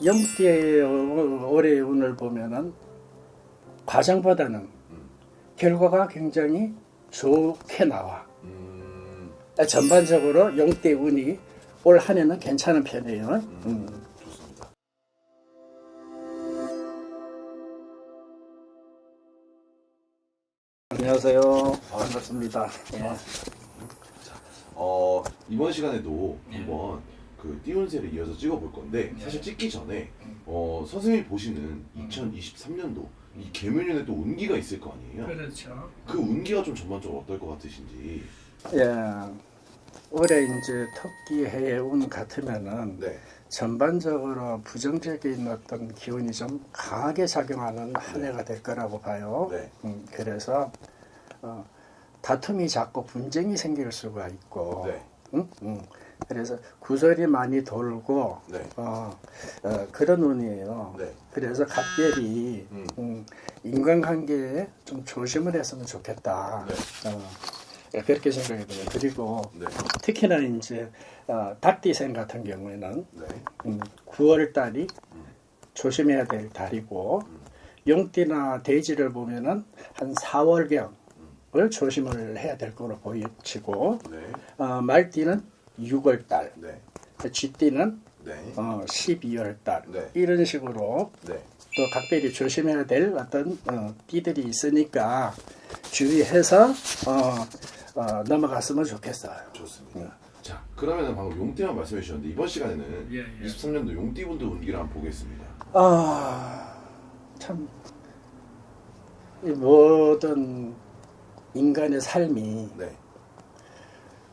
영띠의 올해의 운을 보면은 과정보다는 결과가 굉장히 좋게 나와. 전반적으로 영띠의 운이 올 한 해는 괜찮은 편이에요. 좋습니다. 안녕하세요. 반갑습니다. 예. 이번 시간에도 한번 그 띠운세를 이어서 찍어볼 건데 사실 찍기 전에 선생님이 보시는 2023년도 이 개묘년에 또 운기가 있을 거 아니에요? 그렇죠. 그 운기가 좀 전반적으로 어떨 것 같으신지. 예. 올해 이제 토끼 해의 운 같으면은 네. 전반적으로 부정적인 어떤 기운이 좀 강하게 작용하는 한 해가 될 거라고 봐요. 네. 그래서 다툼이 자꾸 분쟁이 생길 수가 있고, 네. 그래서 구설이 많이 돌고, 네. 그런 운이에요. 네. 그래서 각별히 인간관계에 좀 조심을 했으면 좋겠다. 네. 그렇게 생각이 돼요. 그리고 네. 특히나 이제 닭띠생 같은 경우에는 네. 9월 달이 조심해야 될 달이고, 용띠나 돼지를 보면은 한 4월경을 조심을 해야 될 거로 보여지고, 네. 말띠는 6월 달, 네. 쥐띠는 네. 12월 달, 네. 이런 식으로 네. 또 각별히 조심해야 될 어떤 띠들이 있으니까 주의해서 넘어갔으면 좋겠어요. 좋습니다. 자, 그러면은 방금 용띠만 말씀해 주셨는데 이번 시간에는 예. 23년도 용띠분들 운기를 한번 보겠습니다. 참, 이 모든 인간의 삶이 네.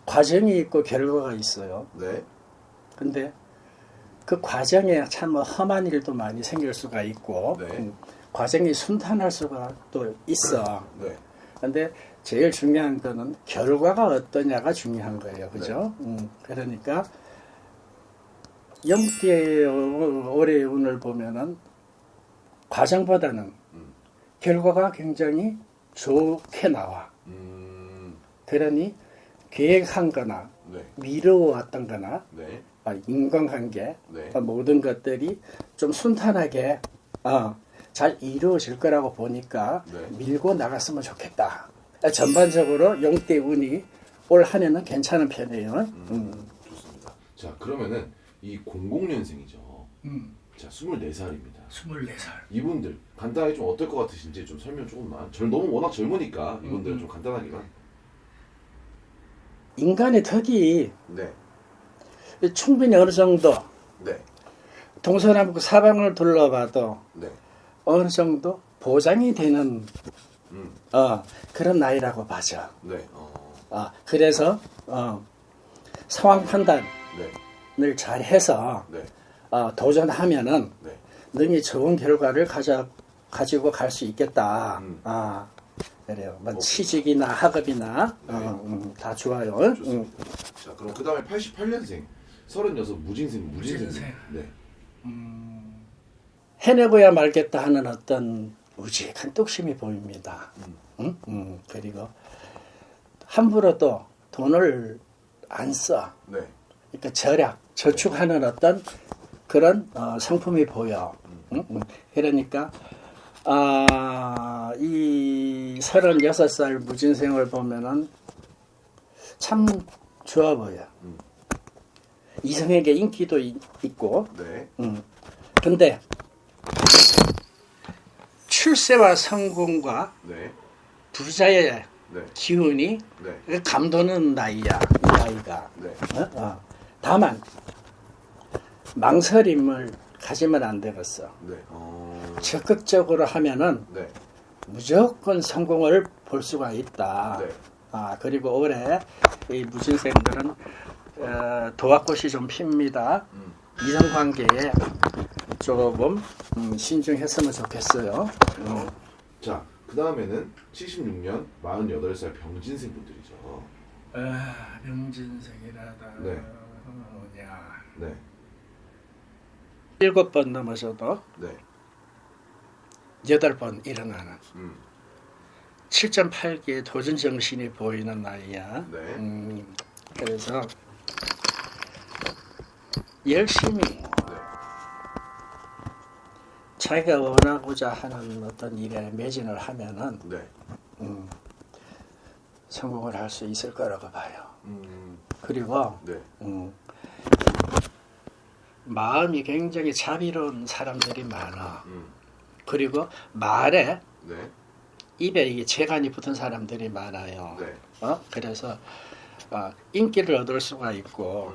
과정이 있고 결과가 있어요. 네. 근데 그 과정에 참 험한 일도 많이 생길 수가 있고, 네. 과정이 순탄할 수가 또 있어. 네. 근데 제일 중요한 거는 결과가 어떠냐가 중요한 거예요. 그죠? 그러니까 영띠의 올해의 운을 보면은 과정보다는 결과가 굉장히 좋게 나와. 그러니 계획한 거나 네. 미뤄왔던 거나 네. 인간관계 네. 모든 것들이 좀 순탄하게 잘 이루어질 거라고 보니까 네. 밀고 나갔으면 좋겠다. 전반적으로 용띠 운이 올 한 해는 괜찮은 편이에요. 좋습니다. 자, 그러면은 이 00년생이죠. 자, 24살입니다. 24살. 이분들 간단하게 좀 어떨 것 같으신지 좀 설명 조금만. 너무 워낙 젊으니까 이분들은 좀 간단하게만. 인간의 덕이 네. 충분히 어느 정도 네. 동서남북 사방을 둘러봐도 네. 어느 정도 보장이 되는 그런 나이라고 봐죠. 네. 그래서 상황 판단을 네. 잘 해서 네. 도전하면은 네. 능히 좋은 결과를 가지고 갈 수 있겠다. 그래요. 뭐 취직이나 학업이나 다 좋아요. 좋습니다. 자, 그럼 그 다음에 88년생 36 무진생. 네. 해내고야 말겠다 하는 어떤 우직한 뚝심이 보입니다. 그리고 함부로 또 돈을 안 써. 네. 그러니까 저축하는 어떤 그런 상품이 보여. 그러니까 이 36살 무진생을 보면은 참 좋아 보여. 이성에게 인기도 있고. 네. 근데 출세와 성공과 네. 부자의 네. 기운이 네. 감도는 나이야. 이 나이가. 네. 다만 망설임을 가지면 안 되겠어. 네. 적극적으로 하면은 네. 무조건 성공을 볼 수가 있다. 네. 그리고 올해 이 무진생들은 도화꽃이 좀 핍니다. 이성관계에 조금 신중했으면 좋겠어요. 자, 그 다음에는 76년 48살 병진생 분들이죠. 병진생이라다. 네. 네. 7번 넘어서도 네. 8번 일어나는 7.8기의 도전 정신이 보이는 나이야. 네. 그래서 열심히 자기가 원하고자 하는 어떤 일에 매진을 하면은 네. 성공을 할 수 있을 거라고 봐요. 그리고 네. 마음이 굉장히 자비로운 사람들이 많아. 그리고 말에 네. 입에 이게 재간이 붙은 사람들이 많아요. 네. 그래서 인기를 얻을 수가 있고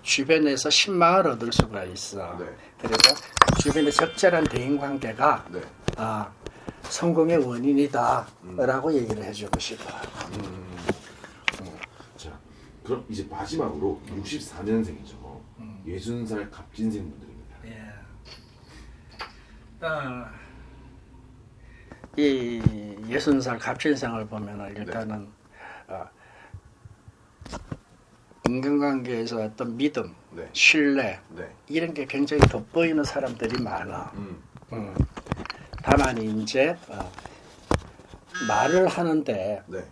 주변에서 신망을 얻을 수가 있어. 네. 그래서 주변에 적절한 대인관계가 네. 성공의 원인이다라고 얘기를 해주고 싶어요. 자, 그럼 이제 마지막으로 64년생이죠. 60살 갑진생 분들입니다. 예. 이 60살 갑진생을 보면은 일단은 인간관계에서 어떤 믿음, 네. 신뢰 네. 이런 게 굉장히 돋보이는 사람들이 많아. 다만 이제 말을 하는데 네.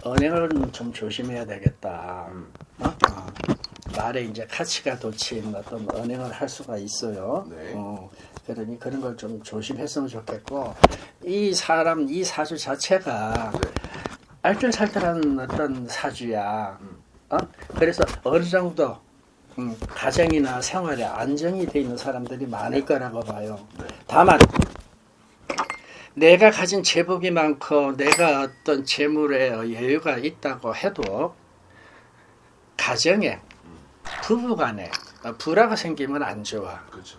언행을 좀 조심해야 되겠다. 말에 이제 가치가 돋친 어떤 언행을 할 수가 있어요. 네. 그러니 그런 걸 좀 조심했으면 좋겠고 이 사주 자체가 네. 알뜰살뜰한 어떤 사주야. 그래서 어느 정도 가정이나 생활에 안정이 돼 있는 사람들이 많을 거라고 봐요. 네. 다만 내가 가진 제복이 많고 내가 어떤 재물에 여유가 있다고 해도 가정에 부부간에 불화가 생기면 안 좋아. 그렇죠.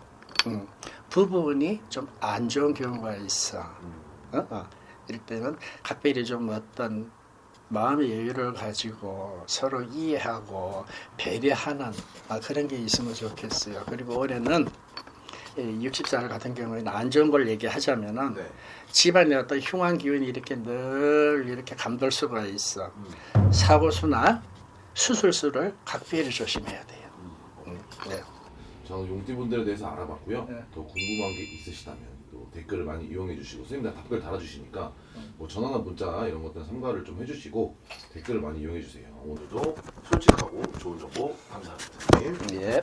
부분이 좀 안 좋은 경우가 있어. 이럴 때는 각별히 좀 어떤 마음의 여유를 가지고 서로 이해하고 배려하는 그런 게 있으면 좋겠어요. 그리고 올해는 60살 같은 경우에는 안 좋은 걸 얘기하자면은 네. 집안에 어떤 흉한 기운이 이렇게 늘 이렇게 감돌 수가 있어. 사고수나 수술수를 각별히 조심해야 돼요. 네. 저는 용띠분들에 대해서 알아봤고요. 네. 더 궁금한 게 있으시다면 또 댓글을 많이 이용해 주시고 선생님들 답글 달아주시니까 뭐 전화나 문자 이런 것들 삼가를 좀 해주시고 댓글을 많이 이용해 주세요. 오늘도 솔직하고 좋은 정보 감사합니다. 선생님. 예.